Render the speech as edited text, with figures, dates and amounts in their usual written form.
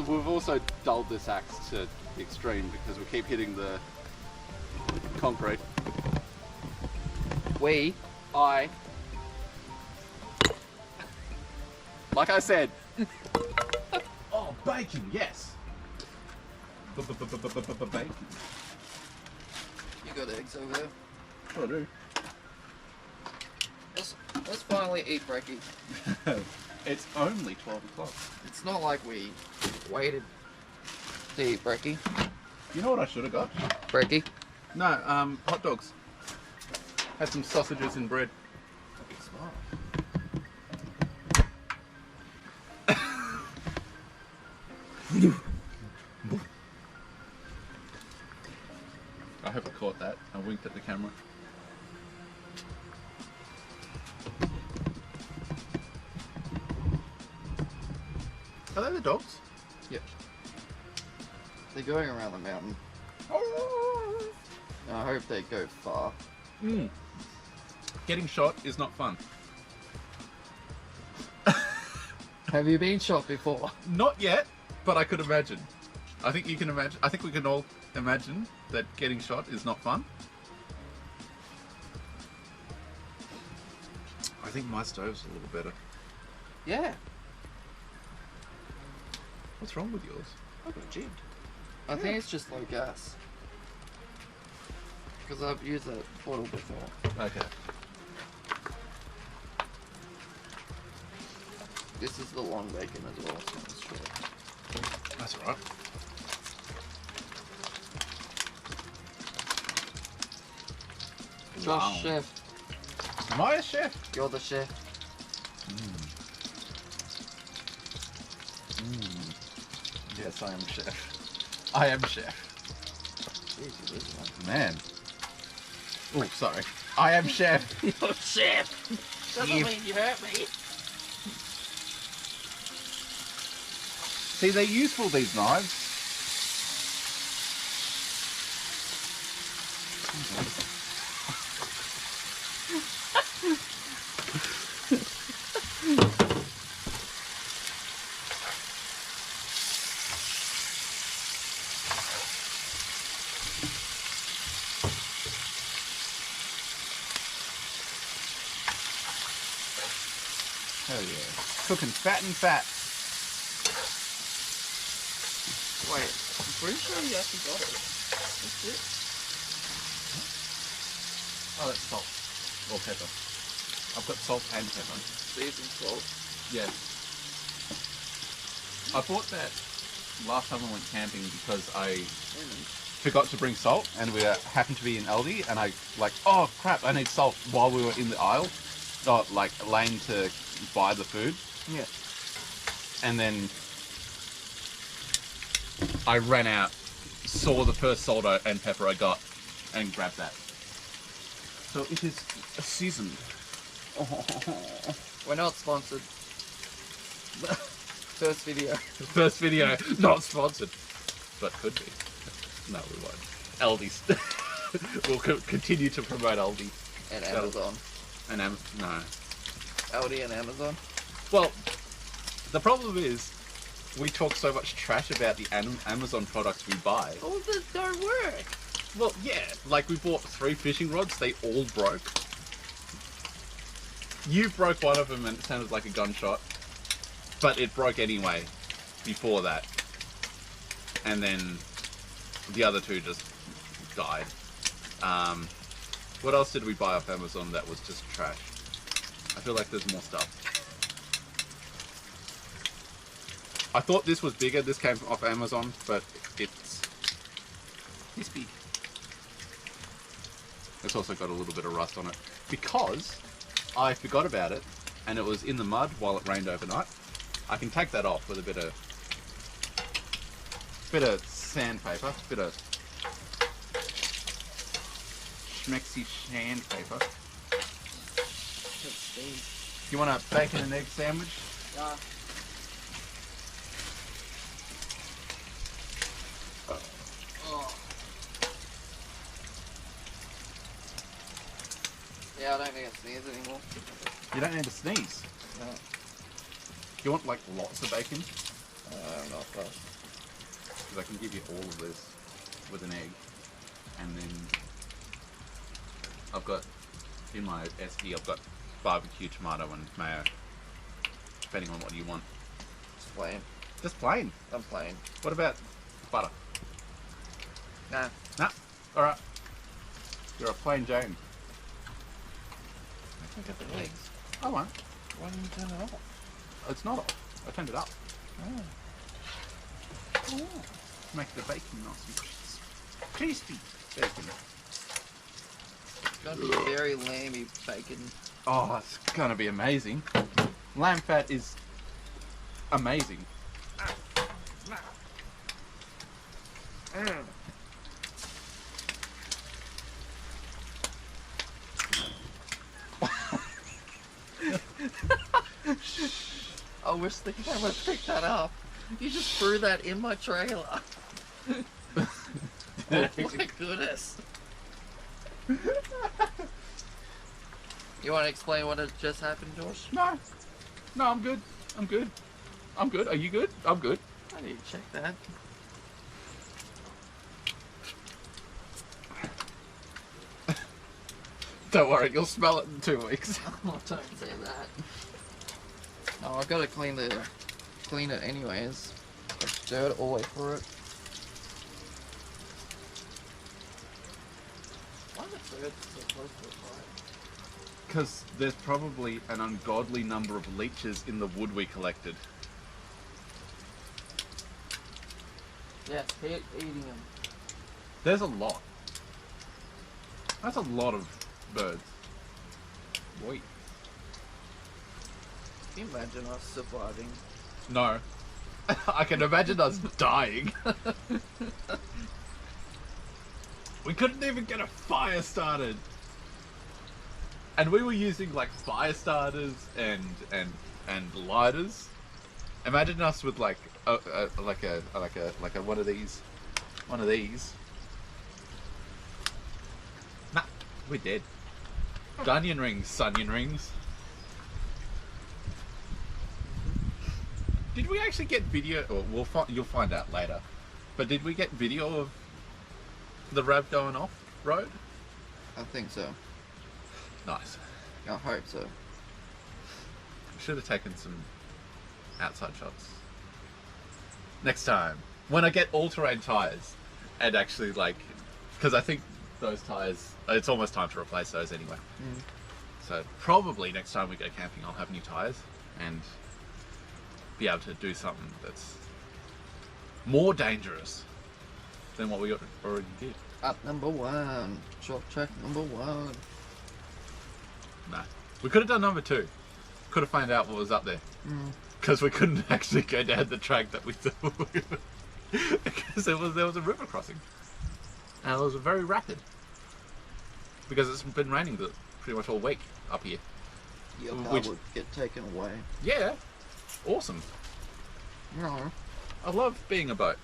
we've also dulled this axe to the extreme because we keep hitting the concrete. Like I said. Oh, bacon, yes. Bacon. You got eggs over there? Sure do. Let's finally eat brekkie. It's only 12 o'clock. It's not like we waited to eat brekkie. You know what I should have got? Brekkie? No, hot dogs. Had some sausages and bread. I hope I caught that. I winked at the camera. Are they the dogs? Yep. They're going around the mountain. I hope they go far. Getting shot is not fun. Have you been shot before? Not yet, but I could imagine. I think you can imagine. I think we can all imagine that getting shot is not fun. I think my stove's a little better. Yeah. What's wrong with yours? I got jigged. I think it's just low gas. Because I've used that bottle before. Okay. This is the long bacon as well, so it's short. That's alright. Josh, Wow. chef. Am I a chef? You're the chef. Yes, I am chef. I am chef. Jeez, you is one. Man. Oh, sorry. I am chef. You're chef! Doesn't mean you hurt me. See, they're useful, these knives. Hell yeah. Cooking fat and fat. Wait, I'm pretty sure you actually got it. That's it. Oh, that's salt. Or pepper. I've got salt and pepper. Seasoned salt. Yeah. I bought that last time I went camping because I forgot to bring salt, and we happened to be in Aldi, and I like, oh crap, I need salt while we were in the aisle, like lane to buy the food. Yeah. And then I ran out, saw the first salt and pepper I got, and grabbed that. So it is seasoned. We're not sponsored. First video. First video, not sponsored, but could be. No, we won't. Aldi's. We'll continue to promote Aldi. And Amazon. And no. Aldi and Amazon. Well, the problem is, we talk so much trash about the Amazon products we buy. All this don't work. Well, yeah, like we bought 3 fishing rods, they all broke. You broke one of them and it sounded like a gunshot, but it broke anyway before that. And then the other 2 just died. What else did we buy off Amazon that was just trash? I feel like there's more stuff. I thought this was bigger, this came off Amazon, but it's this big. It's also got a little bit of rust on it because I forgot about it and it was in the mud while it rained overnight. I can take that off with a bit of sandpaper, bit of schmexy sandpaper. You want a bacon and egg sandwich? Yeah. Oh. Yeah, I don't need to sneeze anymore. You don't need to sneeze. No. You want like lots of bacon? I'm not fussed. because I can give you all of this with an egg, and then I've got in my SD I've got barbecue, tomato, and mayo, depending on what you want. Just plain. Just plain. I'm plain. What about butter? Nah. Nah. All right. You're a plain Jane. I can get the eggs. I won't. Why didn't you turn it off? It's not off. I turned it up. Oh. Make the bacon nice and crispy. Bacon. It's gonna be very lamby bacon. Oh, it's gonna be amazing. Lamb fat is amazing. I wish the camera picked that up. You just threw that in my trailer. Oh my goodness. You want to explain what had just happened, Josh? No. No, I'm good. I'm good. I'm good. Are you good? I'm good. I need to check that. Don't worry, you'll smell it in 2 weeks. Oh, don't say that. Oh, I gotta clean it anyways. There's dirt all the way through it. Why are the birds so close to the fire? Because there's probably an ungodly number of leeches in the wood we collected. Yes, keep eating them. There's a lot. That's a lot of birds. Boy. Can you imagine us surviving? No. I can imagine us dying. We couldn't even get a fire started. And we were using like fire starters and lighters. Imagine us with like a one of these. Nah, we're dead. Onion rings, onion rings. Did we actually get video? Or you'll find out later. But did we get video of the RAV going off road? I think so. Nice. I hope so. Should have taken some outside shots. Next time, when I get all-terrain tires, and actually like, because I think those tires, it's almost time to replace those anyway. Mm. So probably next time we go camping, I'll have new tires and be able to do something that's more dangerous than what we already did. Up number 1. Short track number 1. No. We could have done number 2. Could have found out what was up there. Because we couldn't actually go down the track that we thought we were. Because there was a river crossing. And it was very rapid. Because it's been raining pretty much all week up here. Your car would get taken away. Yeah. Awesome. No. I love being a boat.